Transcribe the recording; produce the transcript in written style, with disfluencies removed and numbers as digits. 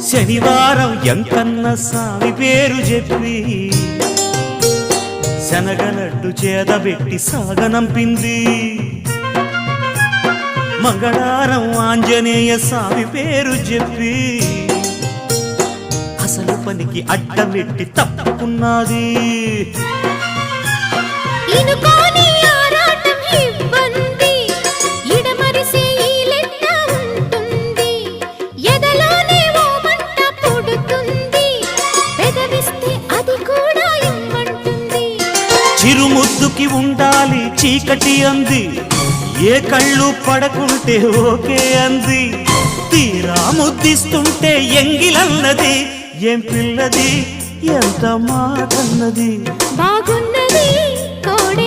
శనివారం ఎంకన్న సామి పేరు చెప్పి శనగలడ్డు చేదబెట్టి సాగనంపింది. మంగళవారం ఆంజనేయ స్వామి పేరు చెప్పి అసలు పనికి అడ్డమెట్టి తప్పుకున్నది. చిరుముద్దుకి ఉండాలి చీకటి అంది, ఏ కళ్ళు పడకుంటే ఓకే అంది. తీరా ముద్దిస్తుంటే ఎంగిలన్నది, ఏం పిల్లది ఎంత మాటన్నది. బాగున్నది కోడే